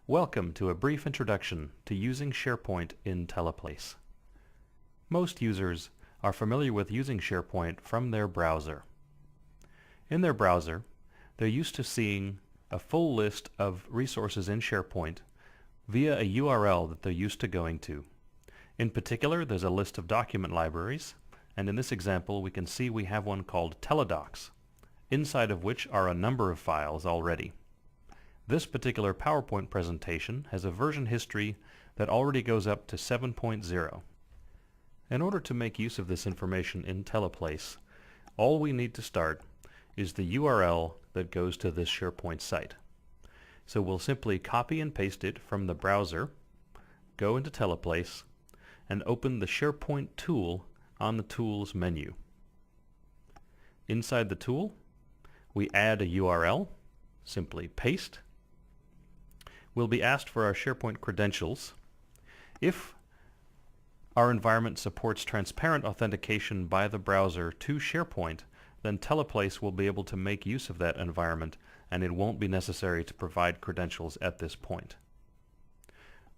Welcome to a brief introduction to using SharePoint in Teleplace. Most users are familiar with using SharePoint from their browser. In their browser, they're used to seeing a full list of resources in SharePoint via a URL that they're used to going to. In particular, there's a list of document libraries, and in this example we can see we have one called Teledocs, inside of which are a number of files already. This particular PowerPoint presentation has a version history that already goes up to 7.0. In order to make use of this information in Teleplace, all we need to start is the URL that goes to this SharePoint site. So we'll simply copy and paste it from the browser, go into Teleplace, and open the SharePoint tool on the Tools menu. Inside the tool, we add a URL, simply paste. We'll be asked for our SharePoint credentials. If our environment supports transparent authentication by the browser to SharePoint, then Teleplace will be able to make use of that environment, and it won't be necessary to provide credentials at this point.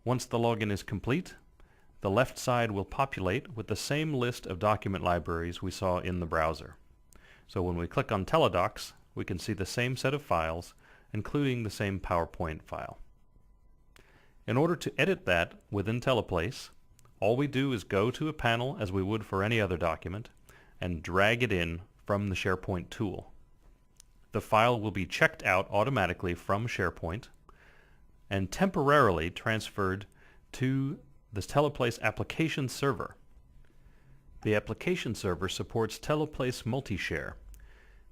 Once the login is complete, the left side will populate with the same list of document libraries we saw in the browser. So when we click on Teledocs, we can see the same set of files, including the same PowerPoint file. In order to edit that within Teleplace, all we do is go to a panel as we would for any other document and drag it in from the SharePoint tool. The file will be checked out automatically from SharePoint and temporarily transferred to the Teleplace application server. The application server supports Teleplace Multi-Share.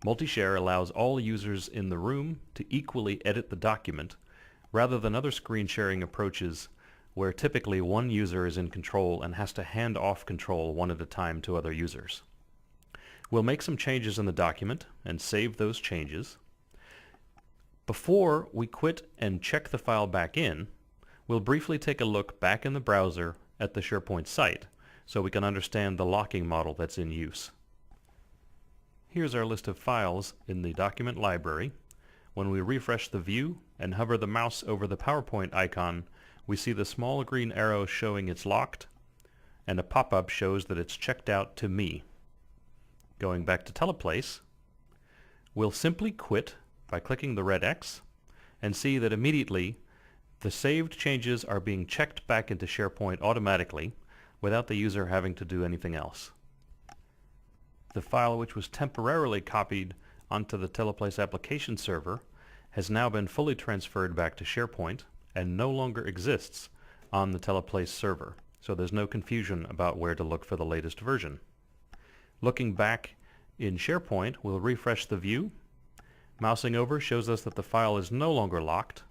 Multi-Share allows all users in the room to equally edit the document, rather than other screen sharing approaches where typically one user is in control and has to hand off control one at a time to other users. We'll make some changes in the document and save those changes. Before we quit and check the file back in, we'll briefly take a look back in the browser at the SharePoint site so we can understand the locking model that's in use. Here's our list of files in the document library. When we refresh the view and hover the mouse over the PowerPoint icon, we see the small green arrow showing it's locked, and a pop-up shows that it's checked out to me. Going back to Teleplace, we'll simply quit by clicking the red X and see that immediately the saved changes are being checked back into SharePoint automatically without the user having to do anything else. The file which was temporarily copied onto the Teleplace application server has now been fully transferred back to SharePoint and no longer exists on the Teleplace server, so there's no confusion about where to look for the latest version. Looking back in SharePoint, we'll refresh the view. Mousing over shows us that the file is no longer locked,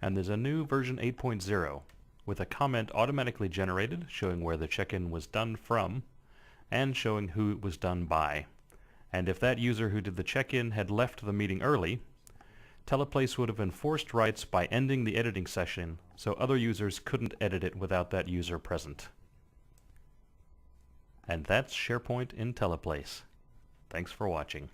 and there's a new version 8.0 with a comment automatically generated showing where the check-in was done from and showing who it was done by. And if that user who did the check-in had left the meeting early, Teleplace would have enforced rights by ending the editing session so other users couldn't edit it without that user present. And that's SharePoint in Teleplace. Thanks for watching.